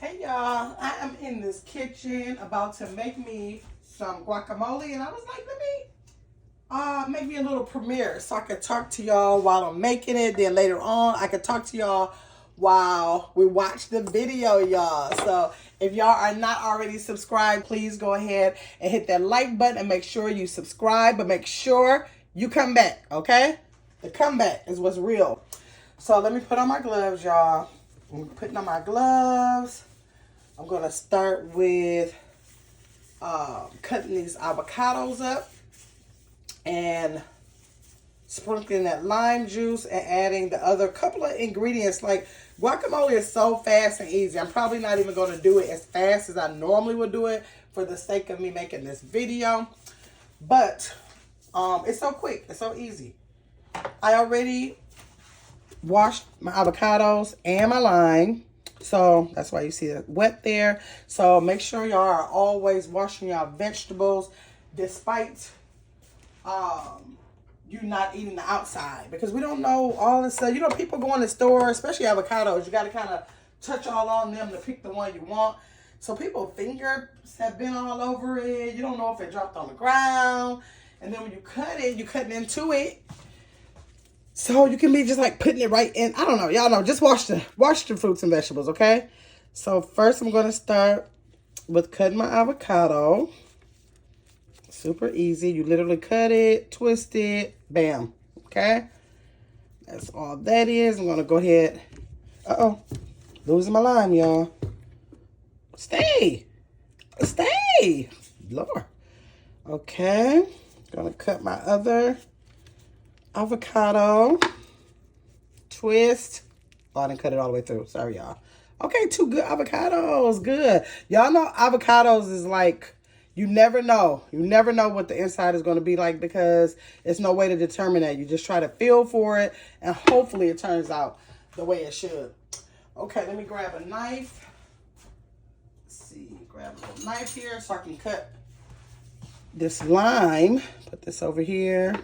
Hey y'all, I am in this kitchen about to make me some guacamole, and I was like, let me make me a little premiere so I could talk to y'all while I'm making it. Then later on, I could talk to y'all while we watch the video, y'all. So if y'all are not already subscribed, please go ahead and hit that like button and make sure you subscribe, but make sure you come back, okay? The comeback is what's real. So let me put on my gloves, y'all. I'm putting on my gloves. I'm going to start with cutting these avocados up and sprinkling that lime juice and adding the other couple of ingredients. Like, guacamole is so fast and easy. I'm probably not even going to do it as fast as I normally would do it for the sake of me making this video. But it's so quick. It's so easy. I already washed my avocados and my lime. So that's why you see it wet there. So make sure y'all are always washing y'all vegetables despite you not eating the outside, because we don't know all this stuff. You know, people go in the store, especially avocados, you got to kind of touch all on them to pick the one you want. So people's fingers have been all over it. You don't know if it dropped on the ground. And then when you cut it, you're cutting into it. So you can be just like putting it right in. I don't know. Y'all know. Just wash the fruits and vegetables, okay? So first I'm going to start with cutting my avocado. Super easy. You literally cut it, twist it, bam. Okay? That's all that is. I'm going to go ahead. Uh-oh. Losing my lime, y'all. Stay. Stay. Lord. Okay. Going to cut my other avocado, twist. Oh, I didn't cut it all the way through. Sorry, y'all. Okay, 2 good avocados. Good. Y'all know avocados is like, you never know. You never know what the inside is going to be like, because it's no way to determine that. You just try to feel for it, and hopefully it turns out the way it should. Okay, let me grab a knife. Let's see. Grab a little knife here so I can cut this lime. Put this over here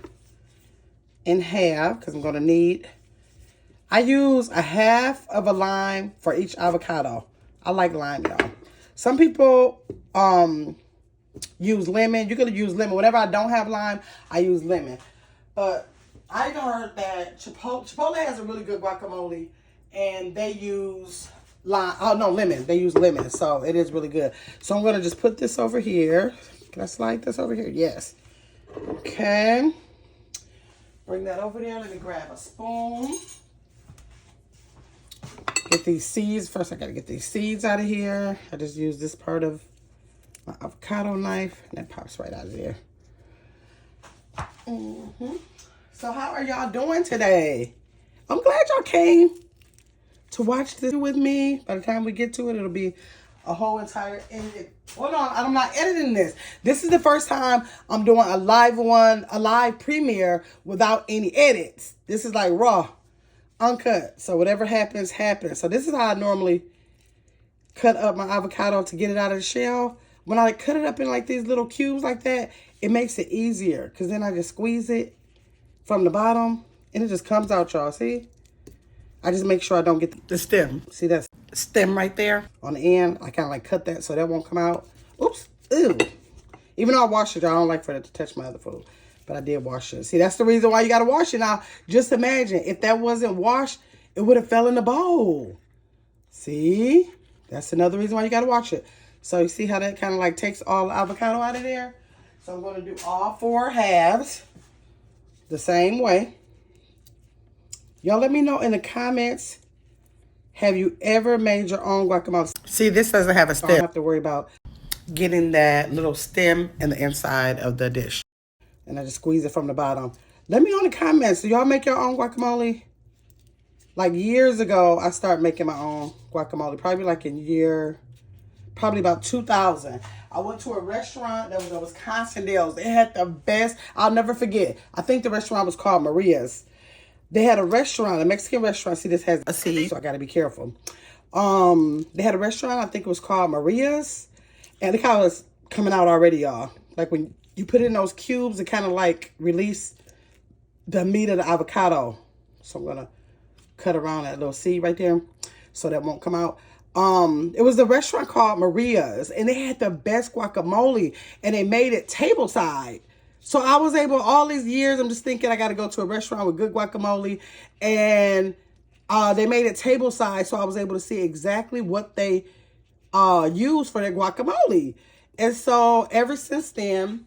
in half, because I'm going to need, I use a half of a lime for each avocado. I like lime, y'all. Some people use lemon. You're going to use lemon. Whenever I don't have lime, I use lemon. But I heard that Chipotle has a really good guacamole, and they use lime. Oh, no, lemon. They use lemon, so it is really good. So I'm going to just put this over here. Can I slide this over here? Yes. Okay. Bring that over there. Let me grab a spoon. Get these seeds. First, I got to get these seeds out of here. I just use this part of my avocado knife, and that pops right out of there. So how are y'all doing today? I'm glad y'all came to watch this with me. By the time we get to it, it'll be a whole entire edit. Hold on, I'm not editing this. This is the first time I'm doing a live premiere without any edits. This is like raw, uncut. So whatever happens, happens. So this is how I normally cut up my avocado to get it out of the shell. When I cut it up in like these little cubes like that, it makes it easier, because then I just squeeze it from the bottom and it just comes out, y'all. See? I just make sure I don't get the stem. See that stem right there on the end? I kind of like cut that so that won't come out. Oops. Ew. Even though I washed it, I don't like for it to touch my other food. But I did wash it. See, that's the reason why you got to wash it. Now, just imagine if that wasn't washed, it would have fell in the bowl. See? That's another reason why you got to wash it. So you see how that kind of like takes all the avocado out of there? So I'm going to do all 4 halves the same way. Y'all let me know in the comments, have you ever made your own guacamole? See, this doesn't have a stem. I don't have to worry about getting that little stem in the inside of the dish. And I just squeeze it from the bottom. Let me know in the comments, do y'all make your own guacamole? Like years ago, I started making my own guacamole. Probably like probably about 2000. I went to a restaurant that was in Wisconsin Dells. They had the best, I'll never forget. I think the restaurant was called Maria's. They had a restaurant, a Mexican restaurant. See, this has a C, so I got to be careful. They had a restaurant, I think it was called Maria's. And look how it's coming out already, y'all. Like when you put it in those cubes, it kind of like release the meat of the avocado. So I'm going to cut around that little seed right there so that won't come out. It was a restaurant called Maria's, and they had the best guacamole, and they made it tableside. So I was able, all these years, I'm just thinking I got to go to a restaurant with good guacamole, and they made it tableside, so I was able to see exactly what they used for their guacamole. And so ever since then,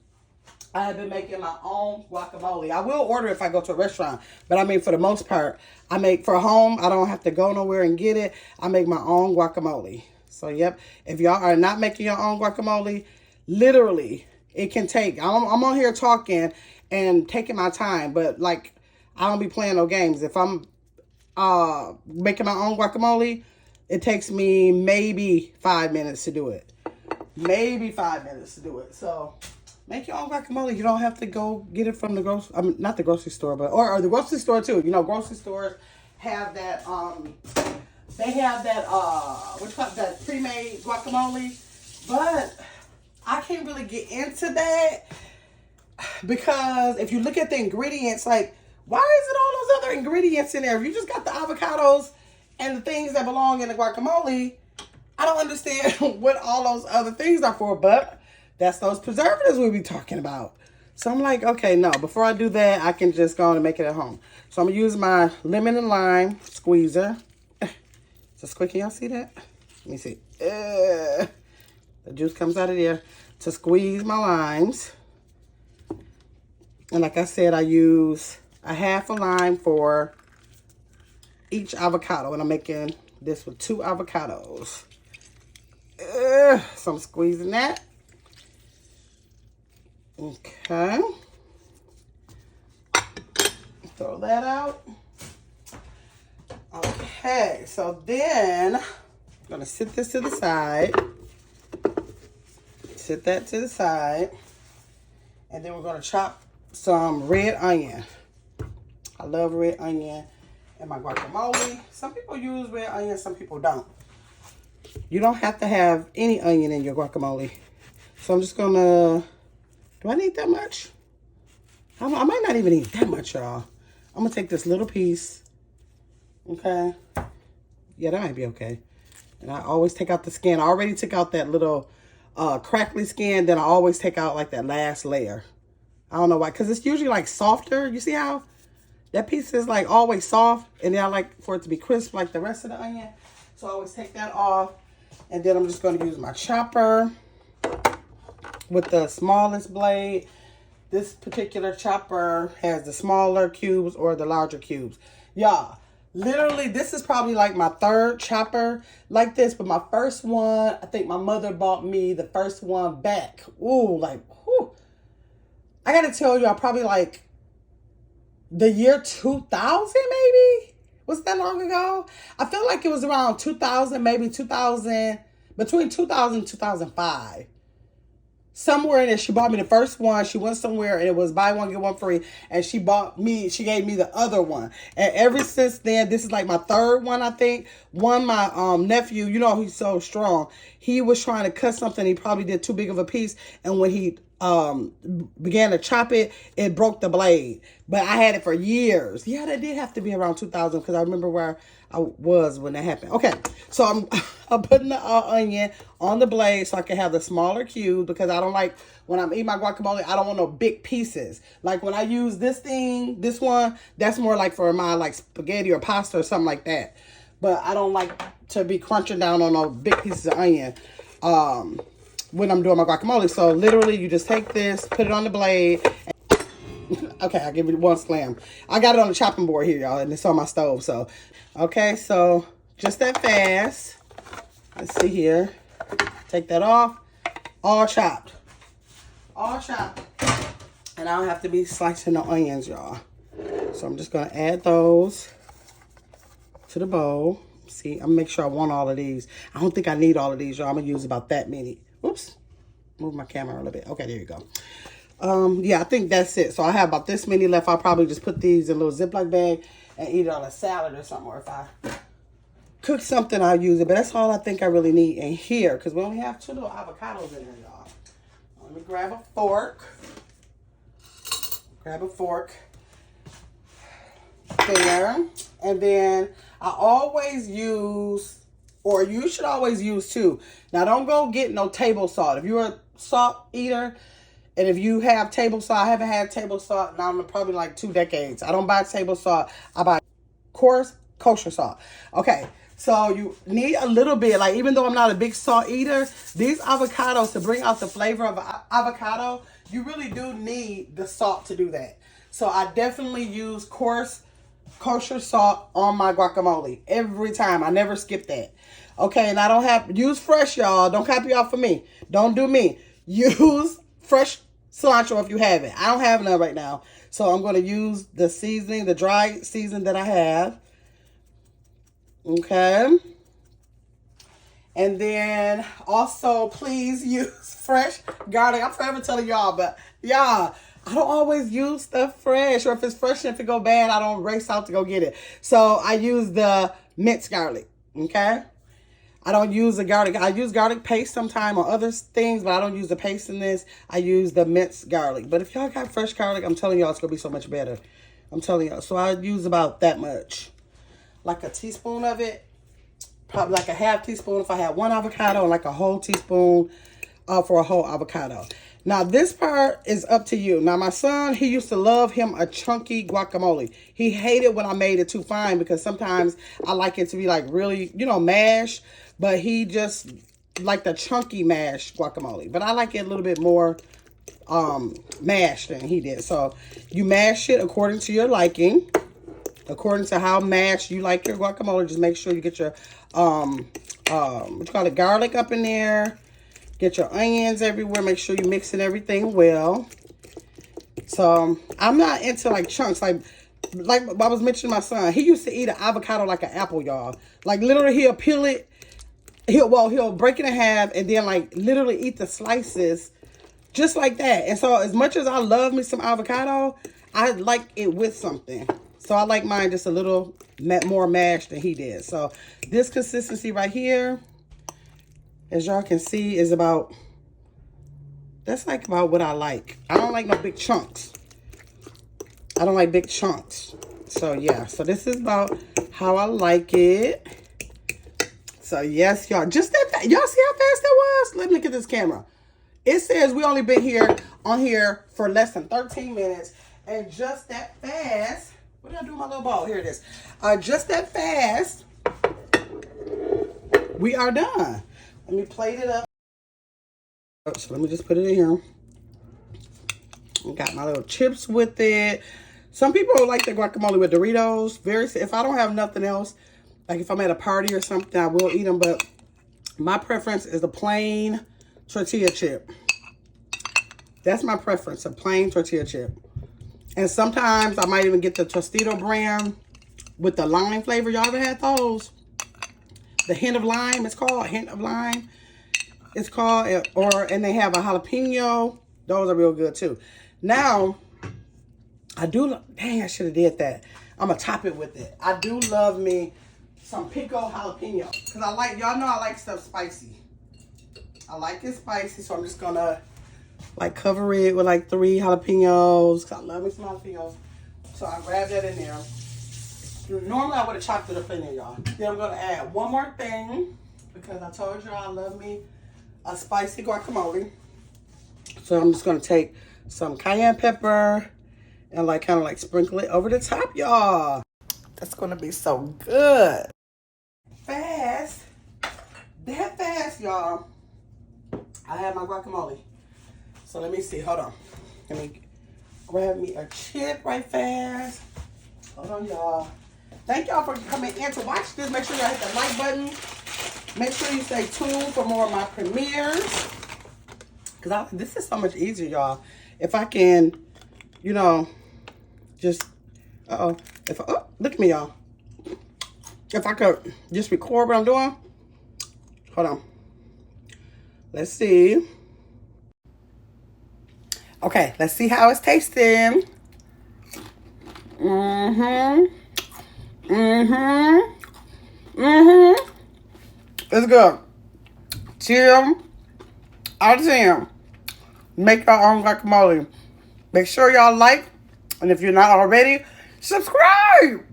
I have been making my own guacamole. I will order if I go to a restaurant, but I mean, for the most part, I make for home. I don't have to go nowhere and get it. I make my own guacamole. So, yep, if y'all are not making your own guacamole, literally, it can take, I'm on here talking and taking my time, but like, I don't be playing no games. If I'm making my own guacamole, it takes me maybe 5 minutes to do it. Maybe 5 minutes to do it. So make your own guacamole. You don't have to go get it from the grocery, I mean, not the grocery store, but, or the grocery store too. You know, grocery stores have that, they have that, what's called that pre-made guacamole, but I can't really get into that because if you look at the ingredients, like, why is it all those other ingredients in there? If you just got the avocados and the things that belong in the guacamole, I don't understand what all those other things are for, but that's those preservatives we be talking about. So I'm like, okay, no, before I do that, I can just go on and make it at home. So I'm going to use my lemon and lime squeezer. It's a squeaky, y'all see that? Let me see. The juice comes out of there to squeeze my limes. And like I said, I use a half a lime for each avocado. And I'm making this with 2 avocados. So I'm squeezing that. Okay. Throw that out. Okay, so then I'm going to sit this to the side. Sit that to the side. And then we're going to chop some red onion. I love red onion in my guacamole. Some people use red onion, some people don't. You don't have to have any onion in your guacamole. So I'm just going to, do I need that much? I might not even need that much, y'all. I'm going to take this little piece. Okay. Yeah, that might be okay. And I always take out the skin. I already took out that little crackly skin. Then I always take out like that last layer. I don't know why. Because it's usually like softer. You see how that piece is like always soft. And then I like for it to be crisp like the rest of the onion. So I always take that off. And then I'm just going to use my chopper with the smallest blade. This particular chopper has the smaller cubes or the larger cubes. Y'all, literally, this is probably like my 3rd chopper like this. But my first one, I think my mother bought me the first one back. Ooh, like, whew. I got to tell y'all, probably like the year 2000 maybe? Was that long ago? I feel like it was around 2000, maybe 2000, between 2000 and 2005. Somewhere in there, she bought me the first one. She went somewhere and it was buy one, get one free. And she gave me the other one. And ever since then, this is like my 3rd one, I think. My nephew, you know, he's so strong. He was trying to cut something. He probably did too big of a piece. And when he began to chop it, it broke the blade. But I had it for years. Yeah, that did have to be around 2000 because I remember where I was when that happened. Okay, so I'm putting the onion on the blade so I can have the smaller cubes because I don't like, when I'm eating my guacamole, I don't want no big pieces. Like when I use this one, that's more like for my like spaghetti or pasta or something like that. But I don't like to be crunching down on no big pieces of onion when I'm doing my guacamole. So literally you just take this, put it on the blade. Okay, I'll give it one slam. I got it on the chopping board here, y'all, and it's on my stove. So, okay, so just that fast. Let's see here. Take that off. All chopped. All chopped. And I don't have to be slicing the onions, y'all. So I'm just going to add those to the bowl. See, I'm going to make sure I want all of these. I don't think I need all of these, y'all. I'm going to use about that many. Whoops. Move my camera a little bit. Okay, there you go. Yeah, I think that's it. So I have about this many left. I'll probably just put these in a little Ziploc bag and eat it on a salad or something. Or if I cook something, I'll use it. But that's all I think I really need in here because we only have 2 little avocados in there, y'all. Let me grab a fork. Grab a fork. There. And then I always use or you should always use 2. Now, don't go get no table salt. If you're a salt eater, and if you have table salt, I haven't had table salt now in probably like 2 decades. I don't buy table salt. I buy coarse kosher salt. Okay, so you need a little bit, like even though I'm not a big salt eater, these avocados, to bring out the flavor of avocado, you really do need the salt to do that. So I definitely use coarse kosher salt on my guacamole every time. I never skip that. Okay, and I don't have, use fresh, y'all. Don't copy off of me. Don't do me. Use fresh cilantro if you have it. I don't have none right now. So I'm going to use the seasoning, the dry seasoning that I have. Okay. And then also please use fresh garlic. I'm forever telling y'all, but y'all, I don't always use stuff fresh, or if it's fresh and if it go bad, I don't race out to go get it. So I use the minced garlic. Okay. I don't use the garlic. I use garlic paste sometime on other things, but I don't use the paste in this. I use the minced garlic. But if y'all got fresh garlic, I'm telling y'all it's going to be so much better. I'm telling y'all. So I use about that much. Like a teaspoon of it. Probably like a half teaspoon if I had 1 avocado, and like a whole teaspoon for a whole avocado. Now, this part is up to you. Now, my son, he used to love him a chunky guacamole. He hated when I made it too fine because sometimes I like it to be like really, you know, mashed. But he just liked the chunky mashed guacamole. But I like it a little bit more mashed than he did. So you mash it according to your liking. According to how mashed you like your guacamole. Just make sure you get your, garlic up in there. Get your onions everywhere. Make sure you're mixing everything well. So I'm not into like chunks. Like I was mentioning my son. He used to eat an avocado like an apple, y'all. Like literally he'll peel it. He'll break it in half and then like literally eat the slices just like that. And so as much as I love me some avocado, I like it with something. So I like mine just a little more mashed than he did. So this consistency right here, as y'all can see, is about, that's like about what I like. I don't like no big chunks. I don't like big chunks. So yeah, so this is about how I like it. So yes, y'all, just that, y'all see how fast that was? Let me look at this camera. It says we only been on here for less than 13 minutes. And just that fast, what did I do with my little ball? Here it is. Just that fast, we are done. Let me plate it up. So let me just put it in here. I got my little chips with it. Some people like the guacamole with Doritos. If I don't have nothing else, like if I'm at a party or something, I will eat them. But my preference is the plain tortilla chip. That's my preference, a plain tortilla chip. And sometimes I might even get the Tostito brand with the lime flavor. Y'all ever had those? The hint of lime, it's called. Hint of lime, it's called. And they have a jalapeno. Those are real good too. Now, I should have did that. I'm going to top it with it. I do love me some pico jalapeno. Because I like, y'all know I like stuff spicy. I like it spicy, so I'm just going to like cover it with like 3 jalapenos. Because I love me some jalapenos. So I grab that in there. Normally I would have chopped it up in there, y'all. Then I'm going to add one more thing. Because I told y'all I love me a spicy guacamole. So I'm just going to take some cayenne pepper and like kind of like sprinkle it over the top, y'all. That's going to be so good. Fast. That fast, y'all. I have my guacamole. So let me see. Hold on. Let me grab me a chip right fast. Hold on, y'all. Thank y'all for coming in to watch this. Make sure y'all hit the like button. Make sure you stay tuned for more of my premieres. Because this is so much easier, y'all. If I can, you know, just, oh, look at me, y'all. If I could just record what I'm doing. Hold on. Let's see. Okay, let's see how it's tasting. It's good. 10 out of 10. Make your own guacamole. Make sure y'all like. And if you're not already, subscribe.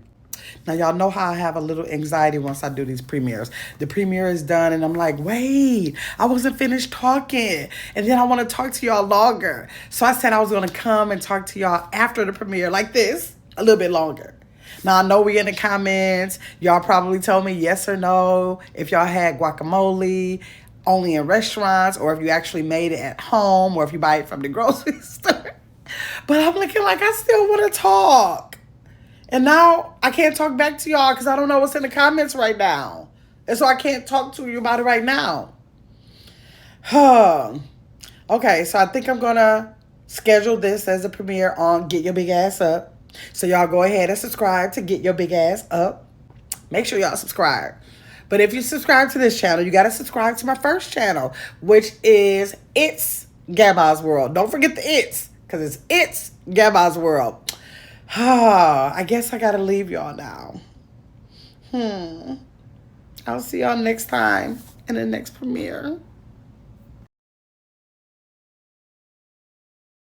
Now, y'all know how I have a little anxiety once I do these premieres. The premiere is done, and I'm like, wait, I wasn't finished talking. And then I want to talk to y'all longer. So I said I was going to come and talk to y'all after the premiere, like this, a little bit longer. Now, I know we in the comments. Y'all probably told me yes or no if y'all had guacamole only in restaurants, or if you actually made it at home, or if you buy it from the grocery store. But I'm looking like I still want to talk. And now I can't talk back to y'all because I don't know what's in the comments right now. And so I can't talk to you about it right now. Okay, so I think I'm going to schedule this as a premiere on Get Your Big Ass Up. So y'all go ahead and subscribe to Get Your Big Ass Up. Make sure y'all subscribe. But if you subscribe to this channel, you got to subscribe to my first channel, which is It's Gabba's World. Don't forget the It's, because It's Gabba's World. I guess I got to leave y'all now. I'll see y'all next time in the next premiere.